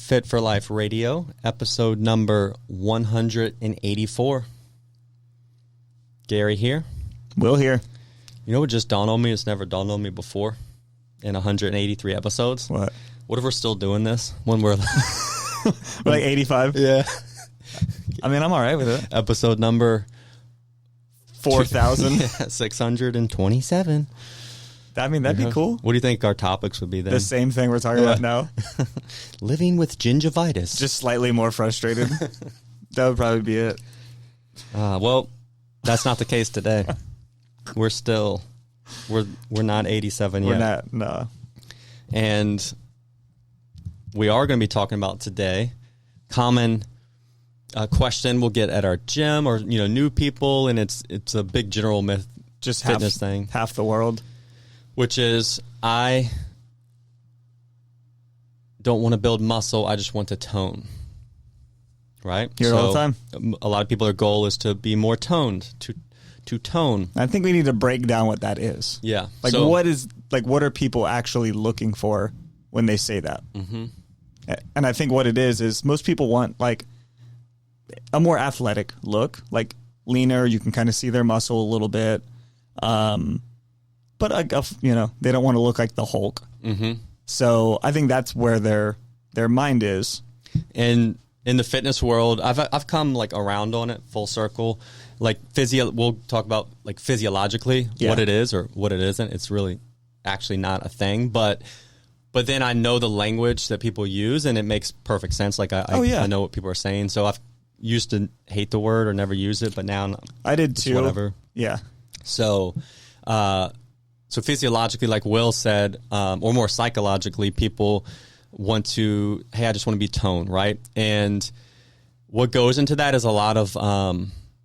Fit for Life Radio, episode number 184. Gary here. Will here. You know what just dawned on me? It's never dawned on me before in 183 episodes. What? What if we're still doing this when we're like 85? Yeah. I mean, I'm all right with it. Episode number 4,627. I mean, that'd be cool. What do you think our topics would be then? The same thing we're talking about now. Living with gingivitis. Just slightly more frustrated. That would probably be it. Well, that's not the case today. We're not 87 yet. We're not, no. And we are going to be talking about today common question we'll get at our gym or new people, and it's a big general myth, just fitness thing. Half the world. Which is, I don't want to build muscle. I just want to tone. Right? Hear it all the time. A lot of people, their goal is to be more toned, to tone. I think we need to break down what that is. Yeah. What are people actually looking for when they say that? Mm-hmm. And I think what it is most people want like a more athletic look, like leaner. You can kind of see their muscle a little bit. But they don't want to look like the Hulk. Mm-hmm. So I think that's where their mind is. And in the fitness world, I've come like around on it full circle. Like we'll talk about like physiologically what it is or what it isn't. It's really actually not a thing. But then I know the language that people use, and it makes perfect sense. Like I know what people are saying. So I've used to hate the word or never use it, but now I did too. Whatever. Yeah. So physiologically, like Will said, or more psychologically, people want to, hey, I just want to be toned, right? And what goes into that is a lot of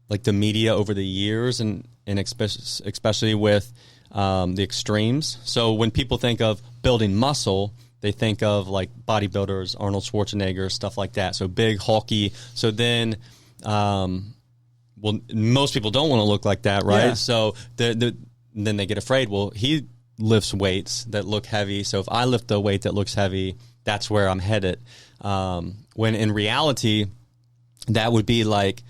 like the media over the years, and especially with the extremes. So when people think of building muscle, they think of like bodybuilders, Arnold Schwarzenegger, stuff like that. So big, hulky. So then, most people don't want to look like that, right? Yeah. So then they get afraid. Well, he lifts weights that look heavy. So if I lift a weight that looks heavy, that's where I'm headed. When in reality, that would be like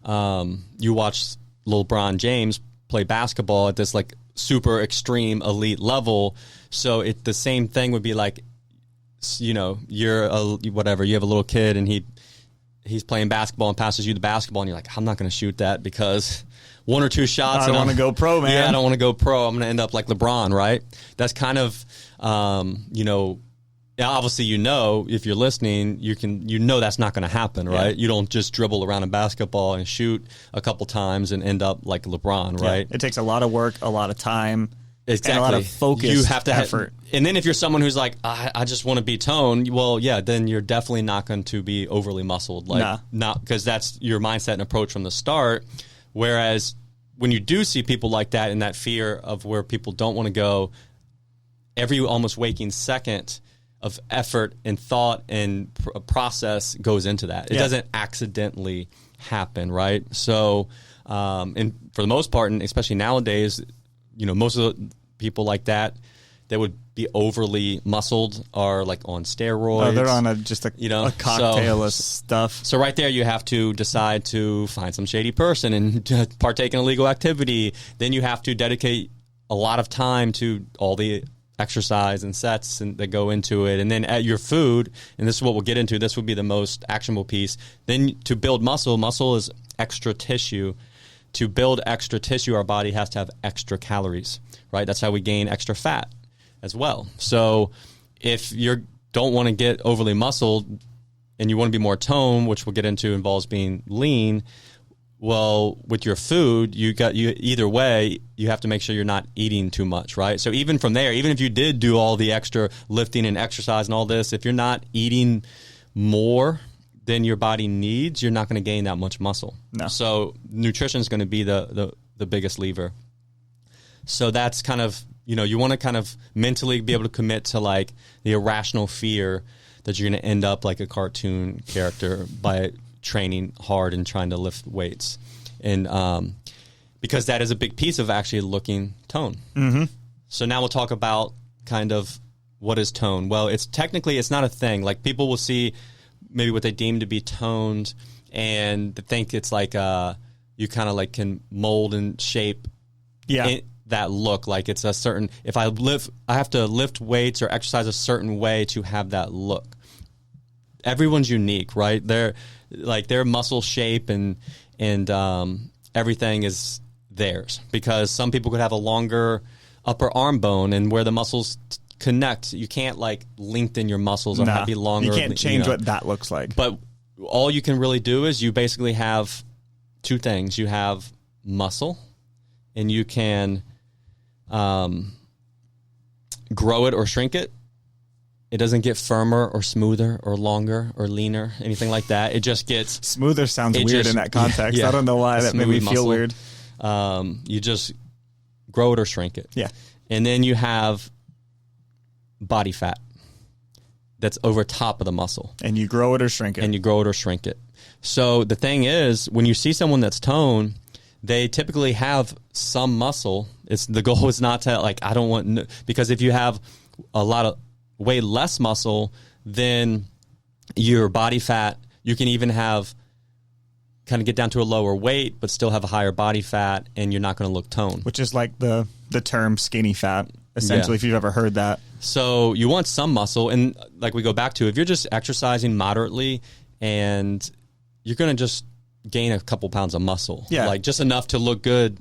you watch LeBron James play basketball at this like super extreme elite level. So the same thing would be like, you have a little kid and he's playing basketball and passes you the basketball, and you're like, I'm not going to shoot that because one or two shots. I don't want to go pro, man. Yeah, I don't want to go pro. I'm going to end up like LeBron, right? That's kind of, obviously, if you're listening, that's not going to happen, right? Yeah. You don't just dribble around a basketball and shoot a couple times and end up like LeBron, right? It takes a lot of work, a lot of time. Exactly. And a lot of focus. You have to effort. And then if you're someone who's like, I just want to be toned, well, yeah, then you're definitely not going to be overly muscled. Not because that's your mindset and approach from the start. Whereas when you do see people like that and that fear of where people don't want to go, every almost waking second of effort and thought and process goes into that. It doesn't accidentally happen, right? So, and for the most part, and especially nowadays, most of the people like that would be overly muscled are like on steroids. Oh, they're on a cocktail of stuff. So right there, you have to decide to find some shady person and partake in illegal activity. Then you have to dedicate a lot of time to all the exercise and sets that go into it. And then at your food, and this is what we'll get into, this would be the most actionable piece. Then to build muscle is extra tissue. To build extra tissue, our body has to have extra calories, right? That's how we gain extra fat as well. So if you don't want to get overly muscled and you want to be more toned, which we'll get into involves being lean, well, with your food, either way, you have to make sure you're not eating too much, right? So even from there, even if you did do all the extra lifting and exercise and all this, if you're not eating more than your body needs, you're not going to gain that much muscle. No. So nutrition is going to be the biggest lever. So that's kind of, you want to kind of mentally be able to commit to like the irrational fear that you're going to end up like a cartoon character by training hard and trying to lift weights. And because that is a big piece of actually looking tone. Mm-hmm. So now we'll talk about kind of what is tone. Well, it's not a thing. Like people will see maybe what they deem to be toned, and they think it's like you kind of like can mold and shape that look. Like it's a certain, if I have to lift weights or exercise a certain way to have that look. Everyone's unique, right? Their muscle shape and everything is theirs, because some people could have a longer upper arm bone, and where the muscles connect, you can't like lengthen your muscles or have it be longer. You can't change what that looks like. But all you can really do is you basically have two things. You have muscle, and you can grow it or shrink it. It doesn't get firmer or smoother or longer or leaner, anything like that. It just gets... Smoother sounds weird in that context. Yeah. I don't know why that made me feel weird. You just grow it or shrink it. Yeah. And then you have body fat that's over top of the muscle. And you grow it or shrink it. So the thing is, when you see someone that's toned, they typically have some muscle. The goal is not to, like, I don't want... Because if you have a lot of... way less muscle, then your body fat, you can even have kind of get down to a lower weight but still have a higher body fat, and you're not going to look toned. Which is like the term skinny fat, essentially, if you've ever heard that. So you want some muscle, and like we go back to, if you're just exercising moderately, and you're going to just gain a couple pounds of muscle. Yeah. Like just enough to look good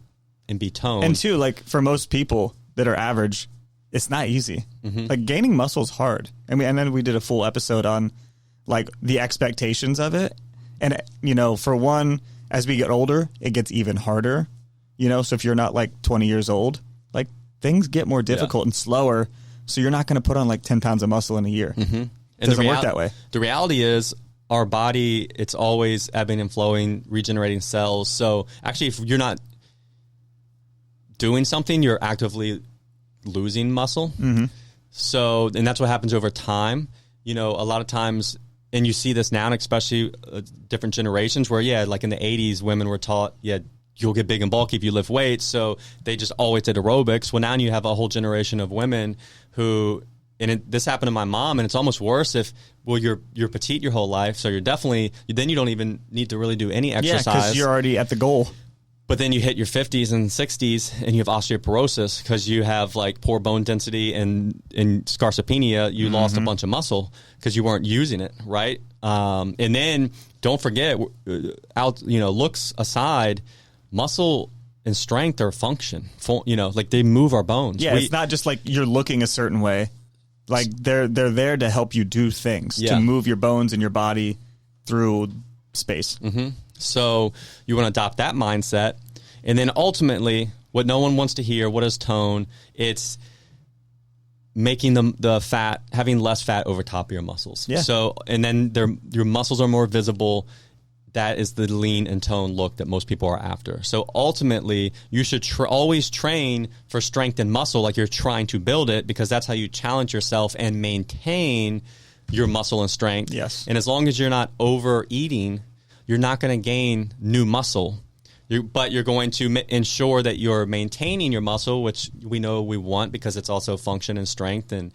and be toned. And two, like for most people that are average, it's not easy. Mm-hmm. Like gaining muscle is hard. And then we did a full episode on like the expectations of it. And, you know, for one, as we get older, it gets even harder. You know, so if you're not like 20 years old, like things get more difficult and slower. So you're not going to put on like 10 pounds of muscle in a year. Mm-hmm. It doesn't work that way. The reality is our body, it's always ebbing and flowing, regenerating cells. So actually, if you're not doing something, you're actively losing muscle. Mm-hmm. So, and that's what happens over time. You know, a lot of times, and you see this now, and especially different generations where, like in the 80s, women were taught, you'll get big and bulky if you lift weights. So they just always did aerobics. Well, now you have a whole generation of women who, this happened to my mom, and it's almost worse if, you're petite your whole life. So you're definitely, then you don't even need to really do any exercise. Yeah, because you're already at the goal. But then you hit your 50s and 60s and you have osteoporosis because you have like poor bone density and scarcopenia. You lost a bunch of muscle because you weren't using it, right? And then don't forget, looks aside, muscle and strength are function. Like they move our bones. Yeah, it's not just like you're looking a certain way. Like they're there to help you do things, to move your bones and your body through space. Mm-hmm. So you want to adopt that mindset. And then ultimately, what no one wants to hear, what is tone? It's making the fat, having less fat over top of your muscles. Yeah. So, and then your muscles are more visible. That is the lean and tone look that most people are after. So ultimately, you should always train for strength and muscle like you're trying to build it, because that's how you challenge yourself and maintain your muscle and strength. Yes. And as long as you're not overeating, you're not going to gain new muscle, but you're going to ensure that you're maintaining your muscle, which we know we want because it's also function and strength and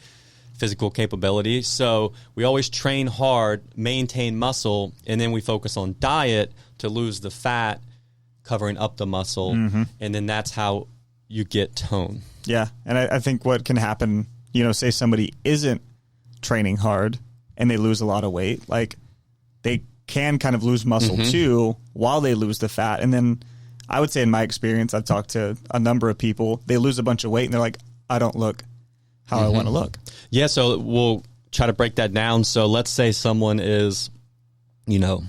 physical capability. So we always train hard, maintain muscle, and then we focus on diet to lose the fat, covering up the muscle, and then that's how you get tone. Yeah, and I think what can happen, say somebody isn't training hard and they lose a lot of weight, like they can kind of lose muscle too while they lose the fat. And then I would say in my experience, I've talked to a number of people, they lose a bunch of weight and they're like, I don't look how I want to look. Yeah, so we'll try to break that down. So let's say someone is, so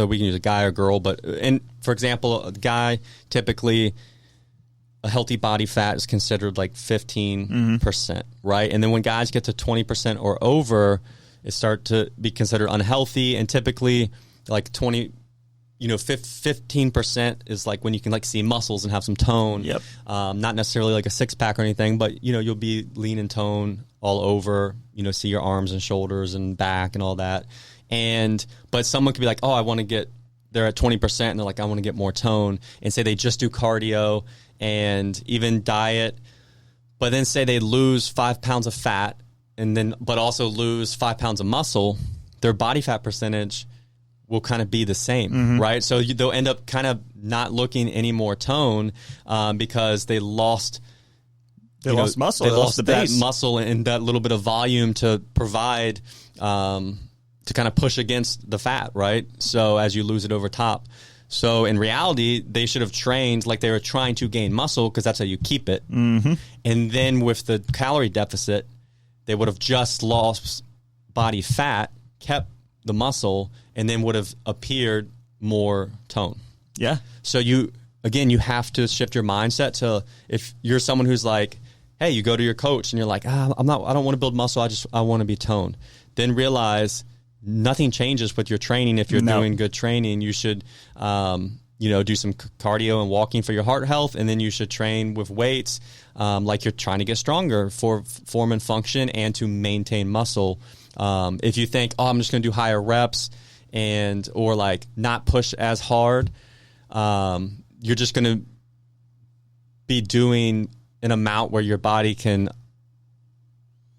we can use a guy or girl, and for example, a guy, typically a healthy body fat is considered like 15%, right? And then when guys get to 20% or over, it start to be considered unhealthy, and typically like 15% is like when you can like see muscles and have some tone. Yep. Not necessarily like a six pack or anything, but you'll be lean and tone all over, see your arms and shoulders and back and all that. But someone could be like, oh, they're at 20% and they're like, I want to get more tone, and say they just do cardio and even diet, but then say they lose 5 pounds of fat but also lose 5 pounds of muscle, their body fat percentage will kind of be the same, right? So they'll end up kind of not looking any more tone because they lost. They lost muscle. They lost the that base. muscle and that little bit of volume to provide to kind of push against the fat, right? So as you lose it over top. So in reality, they should have trained like they were trying to gain muscle because that's how you keep it. And then with the calorie deficit, they would have just lost body fat, kept the muscle, and then would have appeared more tone. Yeah. So you have to shift your mindset to, if you're someone who's like, hey, you go to your coach and you're like, I don't want to build muscle. I want to be toned. Then realize nothing changes with your training. If you're doing good training, you should, do some cardio and walking for your heart health. And then you should train with weights, like you're trying to get stronger for form and function and to maintain muscle. If you think, I'm just going to do higher reps or like not push as hard, you're just going to be doing an amount where your body can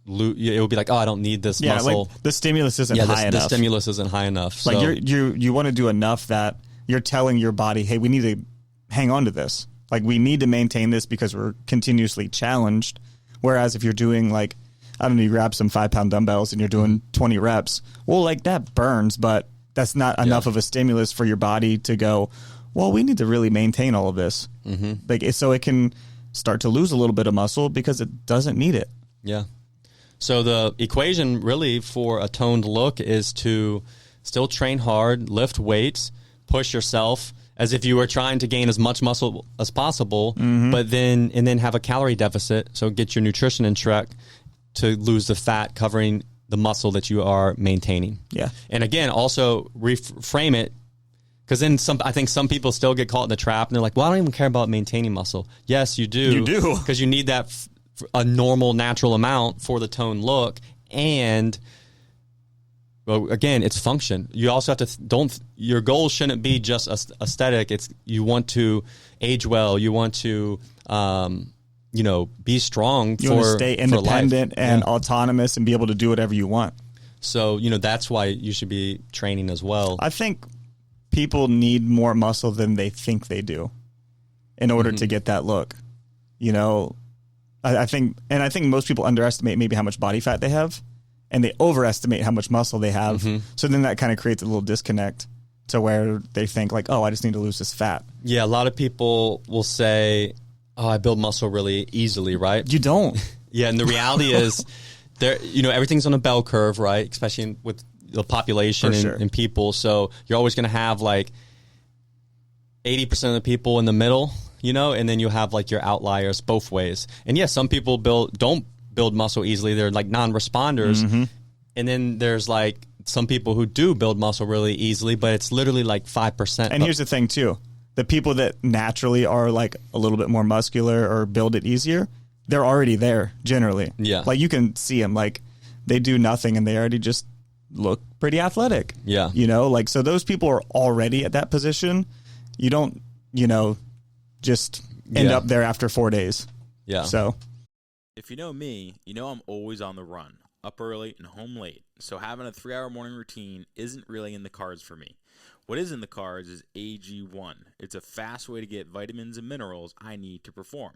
it will be like, I don't need this muscle. Like the stimulus isn't high enough. The stimulus isn't high enough. So. Like you want to do enough that you're telling your body, hey, we need to hang on to this. Like we need to maintain this because we're continuously challenged. Whereas if you're doing like, I don't know, you grab some 5-pound dumbbells and you're doing 20 reps. Well, like that burns, but that's not enough of a stimulus for your body to go, well, we need to really maintain all of this. Like so it can start to lose a little bit of muscle because it doesn't need it. Yeah. So the equation really for a toned look is to still train hard, lift weights, push yourself as if you were trying to gain as much muscle as possible, but then have a calorie deficit. So get your nutrition in check to lose the fat covering the muscle that you are maintaining. Yeah. And again, also reframe it. Because then I think some people still get caught in the trap and they're like, well, I don't even care about maintaining muscle. Yes, you do. You do. Because you need that a normal, natural amount for the toned look. And, well, again, it's function. You also have to, your goal shouldn't be just aesthetic. You want to age well. You want to, be strong you want to stay independent and autonomous and be able to do whatever you want. So, that's why you should be training as well. I think people need more muscle than they think they do in order to get that look. I think most people underestimate maybe how much body fat they have and they overestimate how much muscle they have. So then that kind of creates a little disconnect to where they think like, I just need to lose this fat. Yeah. A lot of people will say, I build muscle really easily, right? You don't. Yeah. And the reality is everything's on a bell curve, right? Especially with the population and people. So you're always going to have like 80% of the people in the middle, and then you have like your outliers both ways. And yes, some people don't build muscle easily. They're like non-responders. And then there's like some people who do build muscle really easily, but it's literally like 5%. And here's the thing too. The people that naturally are like a little bit more muscular or build it easier, they're already there generally. Yeah. Like you can see them, like they do nothing and they already just look pretty athletic. Yeah. So those people are already at that position. You don't, just end up there after 4 days. Yeah. So if you know me, I'm always on the run, up early and home late. So having a 3-hour morning routine isn't really in the cards for me. What is in the cards is AG1. It's a fast way to get vitamins and minerals I need to perform.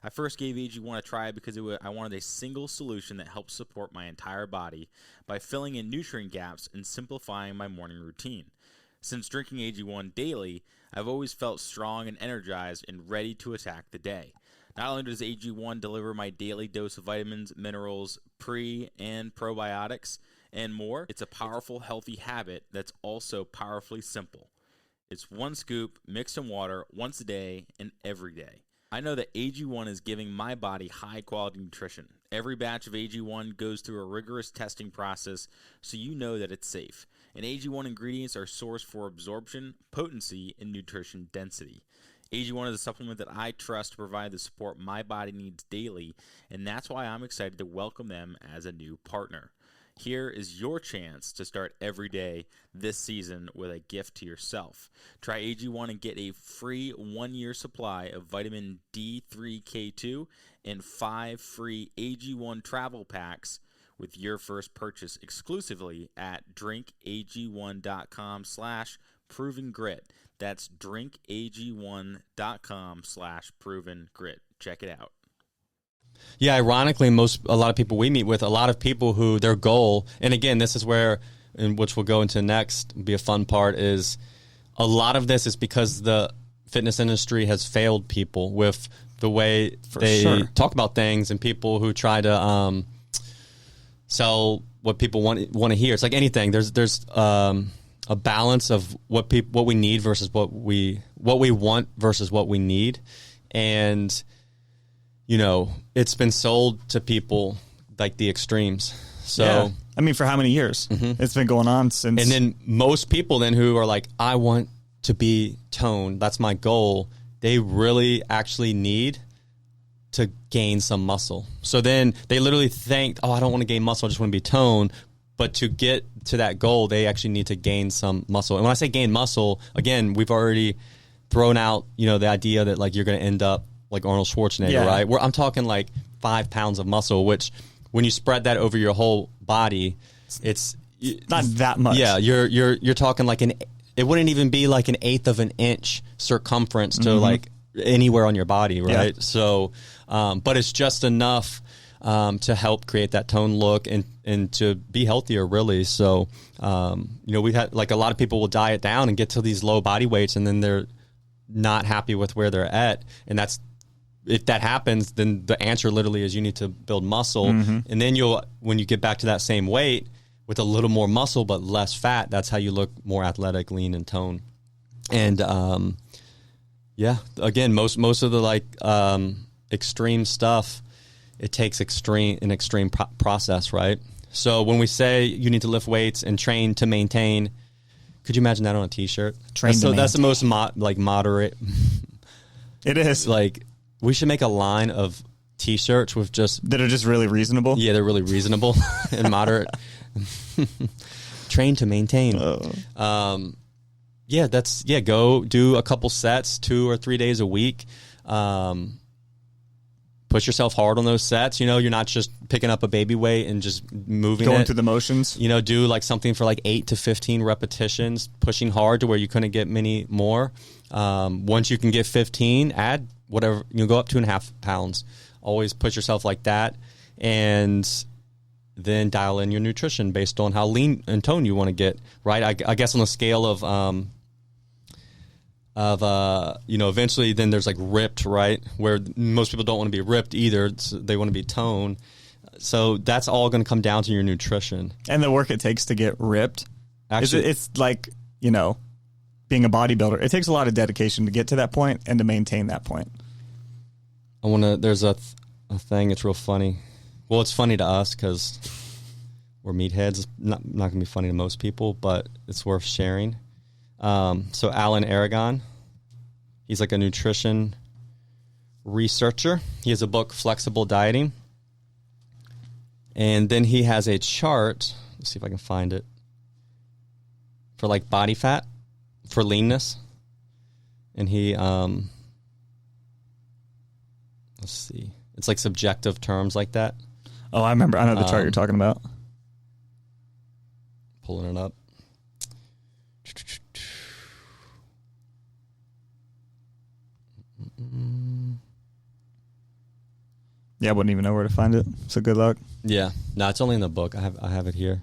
I first gave AG1 a try because I wanted a single solution that helps support my entire body by filling in nutrient gaps and simplifying my morning routine. Since drinking AG1 daily, I've always felt strong and energized and ready to attack the day. Not only does AG1 deliver my daily dose of vitamins, minerals, pre- and probiotics, and more, it's a powerful, healthy habit that's also powerfully simple. It's 1 scoop mixed in water once a day and every day. I know that AG1 is giving my body high-quality nutrition. Every batch of AG1 goes through a rigorous testing process, so you know that it's safe. And AG1 ingredients are sourced for absorption, potency, and nutrition density. AG1 is a supplement that I trust to provide the support my body needs daily, and that's why I'm excited to welcome them as a new partner. Here is your chance to start every day this season with a gift to yourself. Try AG1 and get a free 1-year supply of vitamin D3K2 and 5 free AG1 travel packs with your first purchase exclusively at drinkag1.com/provengrit. That's drinkag1.com/provengrit. Check it out. Yeah, ironically, a lot of people we meet with, a lot of people who their goal, and again, this is where, and which we'll go into next, be a fun part, is a lot of this is because the fitness industry has failed people with the way they talk about things, and people who try to sell what people want to hear. It's like anything. There's a balance of what we need versus what we want versus what we need, and it's been sold to people like the extremes. So yeah. I mean, for how many years? Mm-hmm. It's been going on since. And then most people then who are like, I want to be toned, that's my goal, they really actually need to gain some muscle. So then they literally think, I don't want to gain muscle, I just want to be toned. But to get to that goal, they actually need to gain some muscle. And when I say gain muscle, again, we've already thrown out, the idea that like you're going to end up like Arnold Schwarzenegger, right? I'm talking like 5 pounds of muscle, which when you spread that over your whole body, it's not that much. Yeah, you're talking like it wouldn't even be like 1/8 of an inch circumference to like anywhere on your body, right? Yeah. So, but it's just enough to help create that tone look and to be healthier, really. So, we've had like a lot of people will diet down and get to these low body weights, and then they're not happy with where they're at, and that's. If that happens, then the answer literally is you need to build muscle. Mm-hmm. And then when you get back to that same weight with a little more muscle but less fat, that's how you look more athletic, lean, and toned. And again, most of the like extreme stuff, it takes an extreme process, right? So when we say you need to lift weights and train to maintain, could you imagine that on a T-shirt? That's the most moderate. It is like. We should make a line of T-shirts with that are just really reasonable. Yeah, they're really reasonable and moderate. Train to maintain. Go do a couple sets, 2 or 3 days a week. Push yourself hard on those sets. You're not just picking up a baby weight and just going through the motions. Do like something for like 8 to 15 repetitions, pushing hard to where you couldn't get many more. Once you can get 15, add whatever, go up 2.5 pounds. Always push yourself like that, and then dial in your nutrition based on how lean and toned you want to get. Right? I guess on the scale of eventually then there's like ripped, right? Where most people don't want to be ripped either. They want to be toned. So that's all going to come down to your nutrition and the work it takes to get ripped. Actually, it's like being a bodybuilder, it takes a lot of dedication to get to that point and to maintain that point. There's a thing, it's real funny. Well, it's funny to us because we're meatheads. It's not going to be funny to most people, but it's worth sharing. So Alan Aragon, he's like a nutrition researcher. He has a book, Flexible Dieting. And then he has a chart, let's see if I can find it, for like body fat. For leanness, and he, let's see, it's like subjective terms like that. Oh, I remember. I know the chart you're talking about. Pulling it up. Yeah, I wouldn't even know where to find it. So good luck. Yeah, no, it's only in the book. I have it here.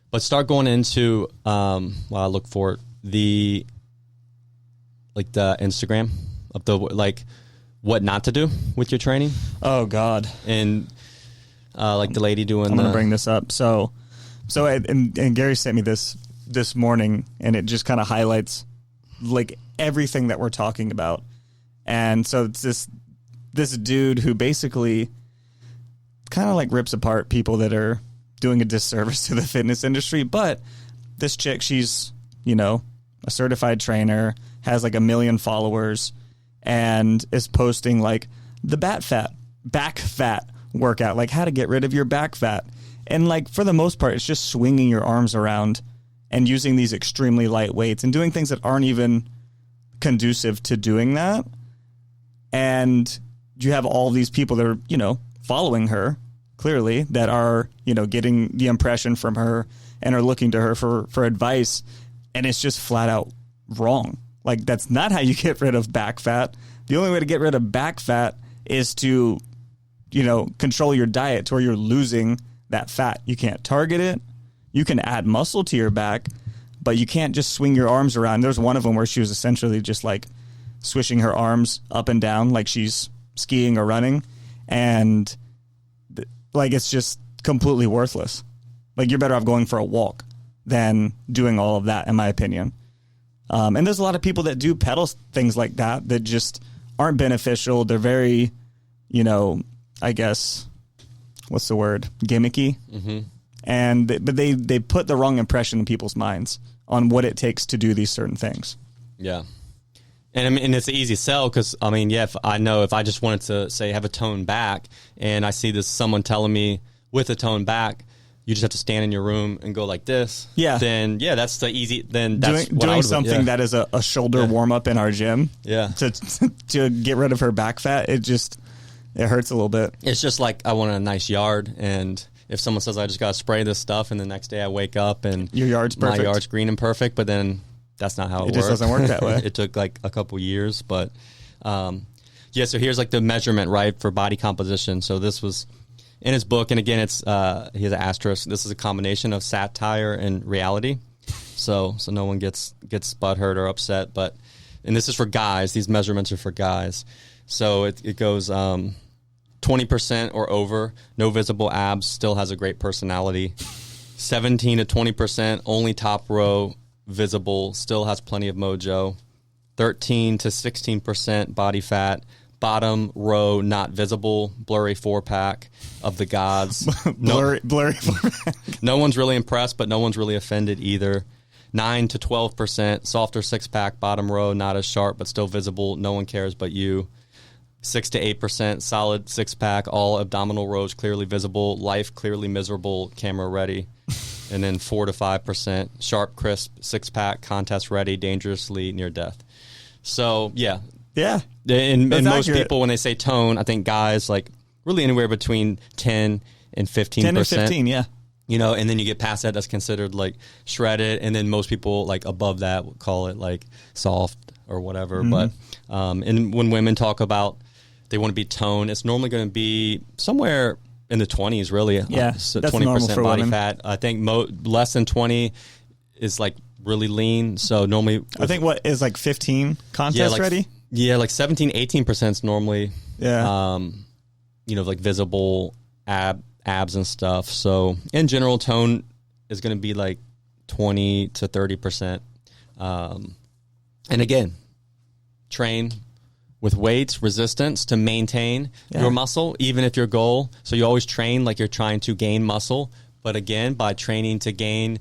But start going into while I look for it. The Instagram of the what not to do with your training. Oh God! And like the lady doing. I'm gonna bring this up. So and Gary sent me this morning, and it just kind of highlights like everything that we're talking about. And so it's this dude who basically kind of like rips apart people that are doing a disservice to the fitness industry. But this chick, she's a certified trainer, has like 1 million followers, and is posting like the back fat workout, like how to get rid of your back fat. And like for the most part, it's just swinging your arms around and using these extremely light weights and doing things that aren't even conducive to doing that. And you have all these people that are, following her, clearly, that are, getting the impression from her and are looking to her for advice. And it's just flat out wrong. Like, that's not how you get rid of back fat. The only way to get rid of back fat is to, control your diet to where you're losing that fat. You can't target it. You can add muscle to your back, but you can't just swing your arms around. There's one of them where she was essentially just like swishing her arms up and down like she's skiing or running. And like, it's just completely worthless. Like, you're better off going for a walk than doing all of that, in my opinion. And there's a lot of people that do pedal things like that just aren't beneficial. They're very, I guess, what's the word? Gimmicky. Mm-hmm. But they put the wrong impression in people's minds on what it takes to do these certain things. Yeah. And I mean, it's an easy sell because, if I just wanted to say have a toned back and I see someone telling me with a toned back, you just have to stand in your room and go like this. Yeah. Then, that's the easy. Then that's doing something that is a shoulder warm up in our gym. Yeah. To get rid of her back fat, it hurts a little bit. It's just like I want a nice yard, and if someone says I just got to spray this stuff, and the next day I wake up and your yard's perfect. My yard's green and perfect, but then that's not how it works. It just doesn't work that way. It took like a couple years, but so here's like the measurement, right, for body composition. So this was in his book, and again, it's he has an asterisk. This is a combination of satire and reality, so no one gets butthurt or upset. And this is for guys. These measurements are for guys. So it goes 20% or over, no visible abs, still has a great personality. 17 to 20%, only top row visible, still has plenty of mojo. 13 to 16% body fat, bottom row not visible, blurry 4-pack of the gods. blurry 4-pack. No one's really impressed, but no one's really offended either. 9 to 12%, softer 6-pack, bottom row not as sharp, but still visible. No one cares but you. 6 to 8%, solid 6-pack, all abdominal rows clearly visible, life clearly miserable, camera ready. And then 4 to 5%, sharp, crisp 6-pack, contest ready, dangerously near death. So, yeah. Yeah. And most people, when they say tone, I think guys, like, really anywhere between 10 and 15%. 10 and 15, yeah. And then you get past that, that's considered, like, shredded. And then most people, like, above that would call it, like, soft or whatever. Mm-hmm. But and when women talk about they want to be toned, it's normally going to be somewhere in the 20s, really. Yeah, so that's 20% normal for body women. fat. I think less than 20 is, like, really lean. So normally, I think what is like 15 contest ready? Yeah, like 17, 18% is normally, like visible abs and stuff. So in general, tone is going to be like 20 to 30%. And again, train with weights, resistance to maintain your muscle, even if your goal. So you always train like you're trying to gain muscle. But again, by training to gain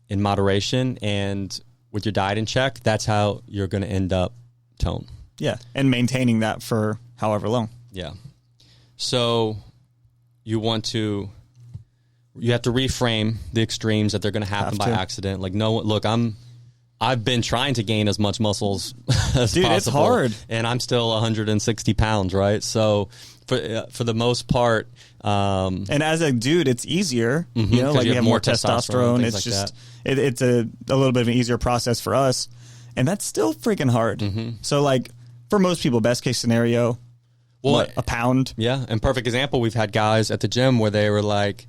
in moderation and with your diet in check, that's how you're going to end up toned. Yeah, and maintaining that for however long. Yeah. So you have to reframe the extremes that they're going to happen by accident. Like, I've been trying to gain as much muscles as possible. It's hard. And I'm still 160 pounds, right? So for the most part. And as a dude, it's easier. Mm-hmm, like you have more testosterone. It's like just, it's a little bit of an easier process for us. And that's still freaking hard. Mm-hmm. So, like, for most people, best case scenario, a pound? Yeah. And perfect example, we've had guys at the gym where they were like,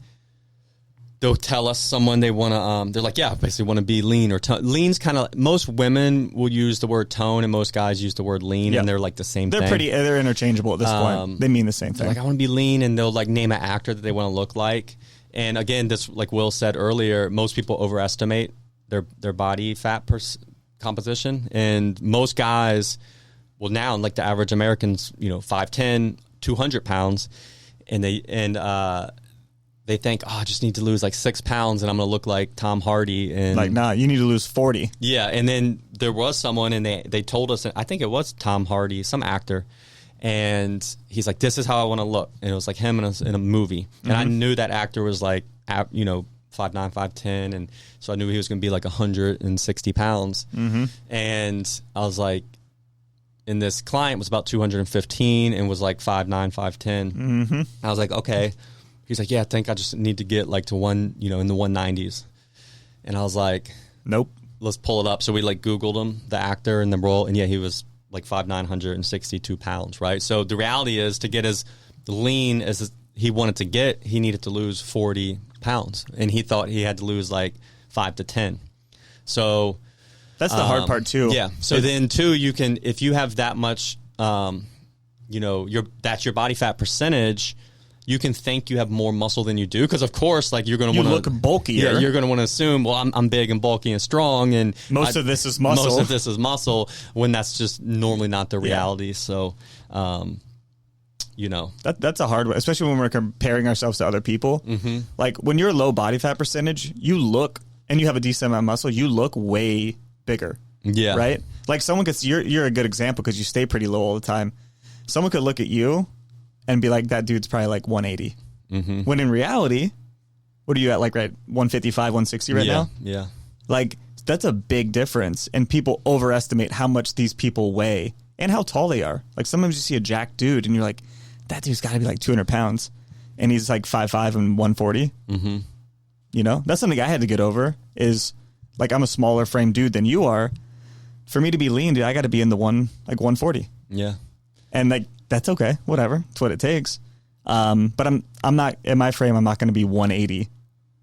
they'll tell us someone they want to, they're like, yeah, basically want to be lean or tone. Lean's kind of, most women will use the word tone and most guys use the word lean, and they're like the same thing. They're interchangeable at this point. They mean the same thing. Like, I want to be lean, and they'll like name an actor that they want to look like. And again, this, like Will said earlier, most people overestimate their body fat composition. And most guys, well, now, like the average American's, 5'10", 200 pounds, and they think, I just need to lose like 6 pounds and I'm going to look like Tom Hardy. And like, nah, you need to lose 40. Yeah. And then there was someone, and they told us, I think it was Tom Hardy, some actor. And he's like, this is how I want to look. And it was like him in a movie. And I knew that actor was like, 5'9", 5'10". And so I knew he was going to be like 160 pounds. Mm-hmm. And I was like, and this client was about 215 and was like 5'9", 5'10". Mm-hmm. I was like, okay. He's like, yeah, I think I just need to get like to one, in the 190s. And I was like, nope. Let's pull it up. So we like Googled him, the actor and the role. And yeah, he was like 5'9", 162 pounds, right? So the reality is, to get as lean as he wanted to get, he needed to lose 40 pounds. And he thought he had to lose like 5 to 10. So that's the hard part too. Yeah. So then too, you can, if you have that much, that's your body fat percentage, you can think you have more muscle than you do, because of course, like, you're going to want to look bulkier. Yeah, you're going to want to assume, well, I'm big and bulky and strong, and most of this is muscle. Most of this is muscle, when that's just normally not the reality. Yeah. So, that's a hard one, especially when we're comparing ourselves to other people. Mm-hmm. Like, when you're low body fat percentage, you look, and you have a decent amount of muscle, you look way bigger. Yeah. Right? Like, someone could, you're a good example because you stay pretty low all the time. Someone could look at you and be like, that dude's probably like 180. Mm-hmm. When in reality, what are you at, like, right, 155, 160 right now? Yeah. Like, that's a big difference. And people overestimate how much these people weigh and how tall they are. Like, sometimes you see a jacked dude and you're like, that dude's got to be like 200 pounds. And he's like 5'5" and 140. Mm-hmm. That's something I had to get over, is like, I'm a smaller frame dude than you are. For me to be lean, dude, I got to be in the 140. Yeah. And like, that's okay. Whatever. It's what it takes. But I'm not, in my frame, I'm not going to be 180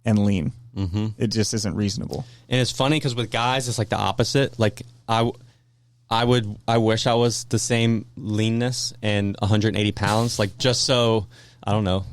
and lean. Mm-hmm. It just isn't reasonable. And it's funny because with guys, it's like the opposite. Like, I wish I was the same leanness and 180 pounds, like, just so, I don't know,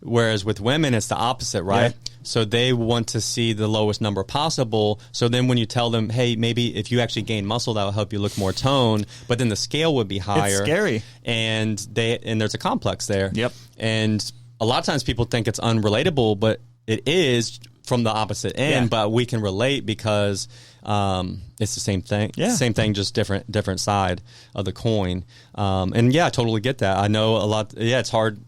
whereas with women, it's the opposite, right? Yeah. So they want to see the lowest number possible. So then when you tell them, hey, maybe if you actually gain muscle, that will help you look more toned, but then the scale would be higher. It's scary. And there's a complex there. Yep. And a lot of times people think it's unrelatable, but it is from the opposite end. Yeah. But we can relate because it's the same thing. Yeah. Same thing, just different side of the coin. And yeah, I totally get that. I know a lot. Yeah, it's hard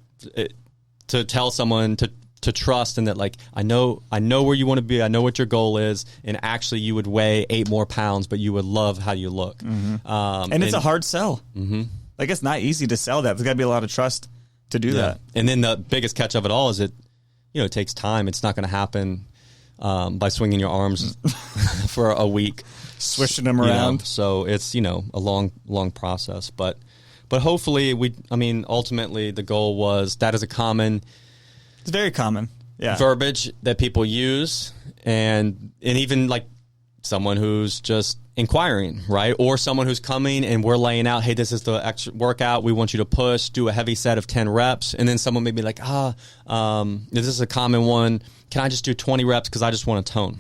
to tell someone to trust, and that, like, I know where you want to be. I know what your goal is, and actually you would weigh 8 more pounds, but you would love how you look. Mm-hmm. And it's a hard sell. Mm-hmm. Like, it's not easy to sell that. There's got to be a lot of trust to do that. And then the biggest catch of it all is it takes time. It's not going to happen by swinging your arms for a week, swishing them around. So it's a long process, but hopefully ultimately the goal was that is a common. It's very common, verbiage that people use, and even like someone who's just inquiring, right? Or someone who's coming and we're laying out, hey, this is the extra workout. We want you to push, do a heavy set of 10 reps. And then someone may be like, this is a common one. Can I just do 20 reps because I just want to tone,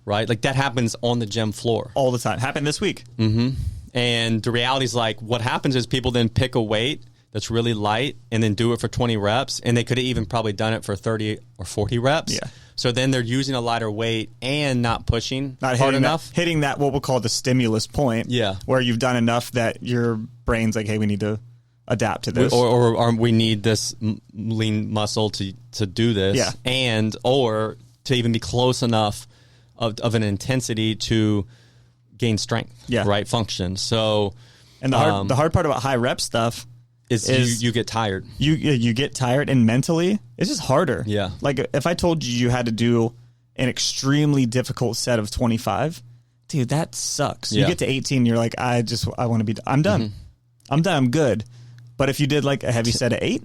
right? Like, that happens on the gym floor. All the time. Happened this week. Mm-hmm. And the reality is, like, what happens is people then pick a weight that's really light and then do it for 20 reps. And they could have even probably done it for 30 or 40 reps. Yeah. So then they're using a lighter weight and not pushing hard enough. Hitting that, what we'll call the stimulus point. Yeah. Where you've done enough that your brain's like, hey, we need to adapt to this. Or we need this lean muscle to do this. Yeah. Or to even be close enough of an intensity to gain strength. Yeah. Right? Function. So. And the hard part about high rep stuff is you get tired. You get tired, and mentally it's just harder. Yeah. Like, if I told you had to do an extremely difficult set of 25, dude, that sucks. Yeah. You get to 18, you're like, I want to be, I'm done. Mm-hmm. I'm done. I'm good. But if you did like a heavy set of 8,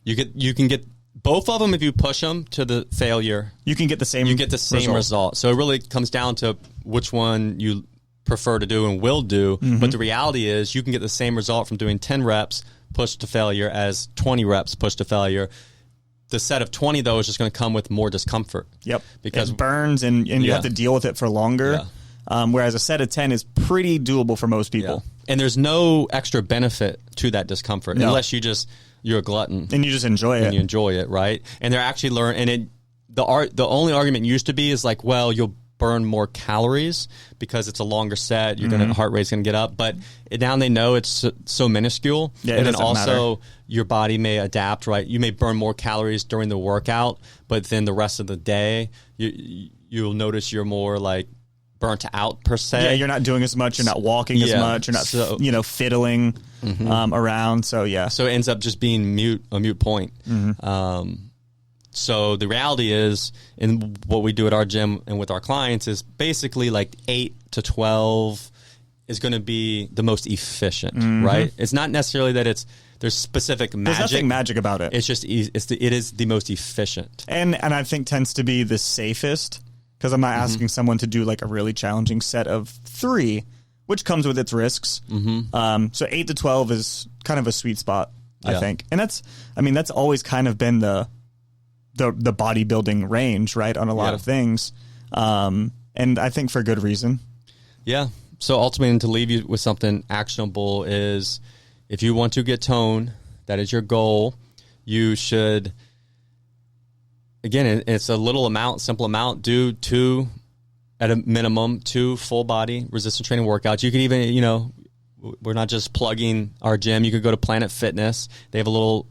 you can get both of them. If you push them to the failure, you can get the same. You get the same result. So it really comes down to which one you prefer to do and will do. Mm-hmm. But the reality is, you can get the same result from doing 10 reps push to failure as 20 reps push to failure. The set of 20, though, is just going to come with more discomfort. Yep. Because it burns and you have to deal with it for longer. Yeah. Whereas a set of 10 is pretty doable for most people. Yeah. And there's no extra benefit to that discomfort unless you're a glutton. And you just enjoy it. And you enjoy it, right? And they're actually the only argument used to be is like, well, you'll burn more calories because it's a longer set. Your heart rate's going to get up. But now they know it's so minuscule. Yeah, and then also your body may adapt, right? You may burn more calories during the workout, but then the rest of the day, you'll notice you're more like burnt out per se. Yeah, you're not doing as much. You're not walking as much. You're not fiddling around. So yeah. So it ends up just being a mute point. Mm-hmm. So the reality is, in what we do at our gym and with our clients, is basically like 8 to 12 is going to be the most efficient, right? It's not necessarily that there's specific magic. There's nothing magic about it. It's just it is the most efficient, and I think tends to be the safest, because I'm not asking someone to do like a really challenging set of 3, which comes with its risks. So 8 to 12 is kind of a sweet spot, I think, and that's always kind of been the bodybuilding range, right, on a lot of things, and I think for good reason. Yeah. So ultimately, and to leave you with something actionable is, if you want to get tone, that is your goal, you should, again, it's a little amount, simple amount, do 2, at a minimum, 2 full body resistance training workouts. You could even, we're not just plugging our gym. You could go to Planet Fitness. They have a little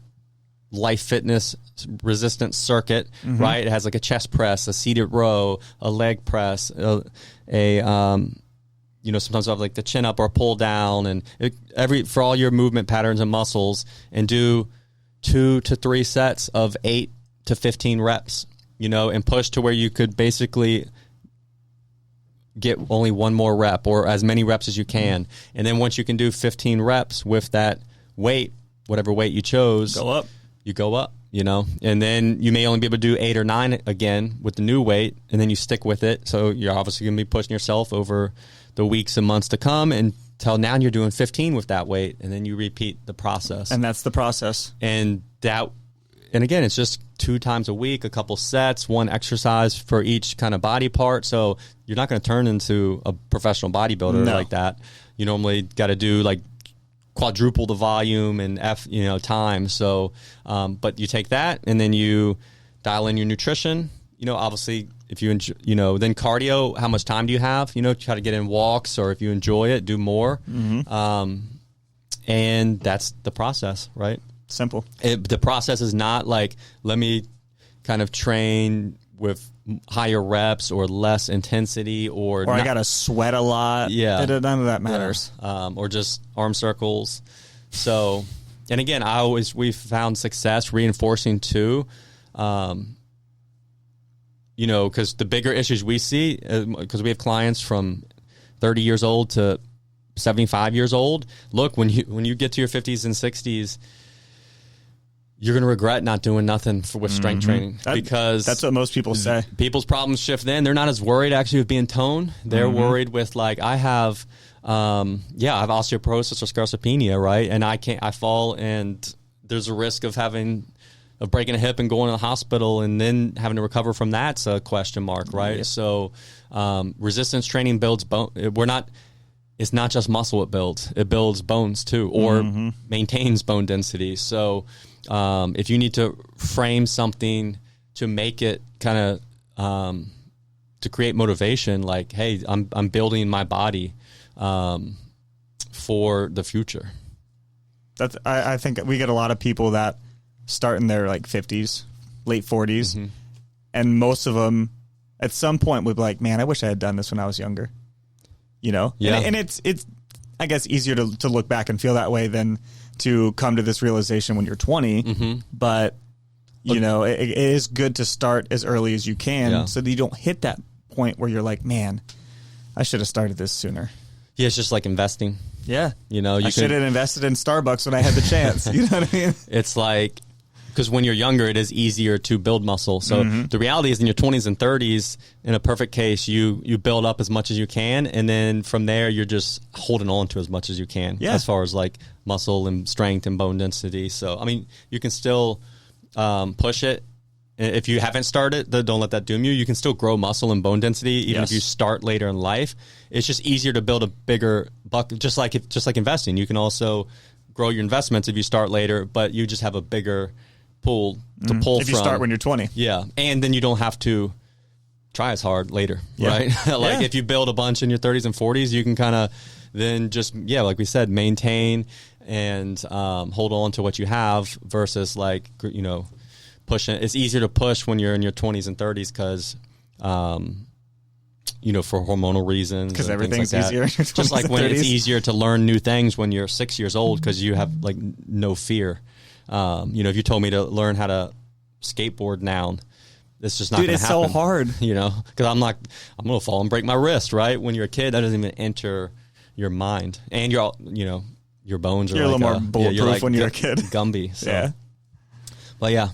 Life Fitness resistance circuit, right? It has like a chest press, a seated row, a leg press, sometimes I have like the chin up or pull down, and for all your movement patterns and muscles, and do 2 to 3 sets of 8 to 15 reps, and push to where you could basically get only 1 more rep or as many reps as you can. And then once you can do 15 reps with that weight, whatever weight you chose, you go up, and then you may only be able to do 8 or 9 again with the new weight, and then you stick with it. So you're obviously going to be pushing yourself over the weeks and months to come until now you're doing 15 with that weight, and then you repeat the process. And that's the process. And again, it's just 2 times a week, a couple sets, 1 exercise for each kind of body part. So you're not going to turn into a professional bodybuilder like that. You normally got to do like quadruple the volume and time. So, but you take that and then you dial in your nutrition. Obviously, if you enjoy, then cardio, how much time do you have? Try to get in walks, or if you enjoy it, do more. And that's the process, right? Simple. The process is not like, let me kind of train with higher reps or less intensity, or I got to sweat a lot. Yeah. None of that matters. Or just arm circles. So, and again, we've found success reinforcing too, because the bigger issues we see, because we have clients from 30 years old to 75 years old. Look, when you get to your 50s and 60s, you're going to regret not doing nothing with strength training, because that's what most people say. People's problems shift then. They're not as worried actually with being toned. They're worried with like, I have osteoporosis or scarcopenia, right? And I fall, and there's a risk of breaking a hip and going to the hospital and then having to recover from that's a question mark, right? Yeah. So resistance training builds bone. It's not just muscle it builds bones too, or maintains bone density. So if you need to frame something to make it kind of to create motivation, like, hey, I'm building my body for the future. I think we get a lot of people that start in their like 50s, late 40s, and most of them at some point would be like, man, I wish I had done this when I was younger. Yeah. And it's I guess easier to look back and feel that way than to come to this realization when you're 20. But it is good to start as early as you can, so that you don't hit that point where you're like, man, I should have started this sooner. Yeah, it's just like investing. Yeah. I should have invested in Starbucks when I had the chance. You know what I mean? It's like, because when you're younger, it is easier to build muscle. So the reality is, in your 20s and 30s, in a perfect case, you build up as much as you can, and then from there, you're just holding on to as much as you can, as far as like muscle and strength and bone density. So, I mean, you can still push it. If you haven't started, don't let that doom you. You can still grow muscle and bone density even if you start later in life. It's just easier to build a bigger bucket, just like investing. You can also grow your investments if you start later, but you just have a bigger pool to pull from. If you start when you're 20. Yeah. And then you don't have to try as hard later, right? If you build a bunch in your 30s and 40s, you can kind of then just, like we said, maintain and hold on to what you have versus like, pushing. It's easier to push when you're in your 20s and 30s because, for hormonal reasons. Because everything's like easier in your 20s just like and when 30s. it's easier to learn new things when you're 6 years old because you have like no fear. If you told me to learn how to skateboard now. It's just not Dude, going to it's happen. so hard. You know, because I'm going to fall and break my wrist, right? When you're a kid, that doesn't even enter your mind. And your bones are You're like a little more bulletproof when you're a kid. Gumby. So. Yeah. But yeah,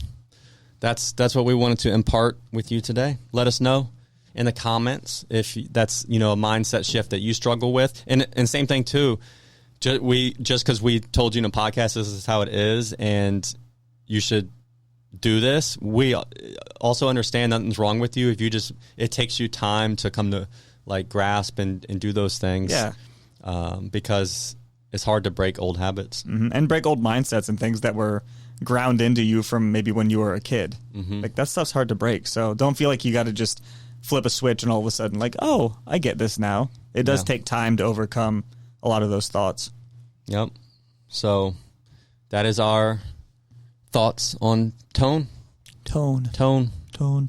that's what we wanted to impart with you today. Let us know in the comments if that's, a mindset shift that you struggle with. And same thing too. Just because we told you in a podcast this is how it is and you should do this, we also understand nothing's wrong with you if it takes you time to come to like grasp and do those things. Yeah. Because it's hard to break old habits. Mm-hmm. And break old mindsets and things that were ground into you from maybe when you were a kid. Mm-hmm. Like that stuff's hard to break. So don't feel like you got to just flip a switch and all of a sudden like, oh, I get this now. It does take time to overcome a lot of those thoughts. Yep. So that is our thoughts on tone. Tone.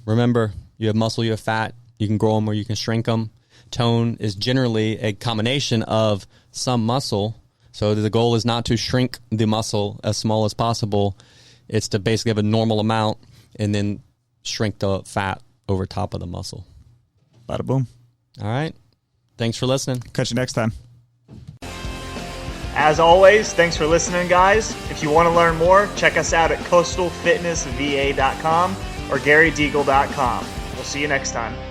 Remember, you have muscle, you have fat. You can grow them or you can shrink them. Tone is generally a combination of some muscle. So the goal is not to shrink the muscle as small as possible. It's to basically have a normal amount and then shrink the fat over top of the muscle. Bada boom. All right. Thanks for listening. Catch you next time. As always, thanks for listening, guys. If you want to learn more, check us out at coastalfitnessva.com or garydeagle.com. We'll see you next time.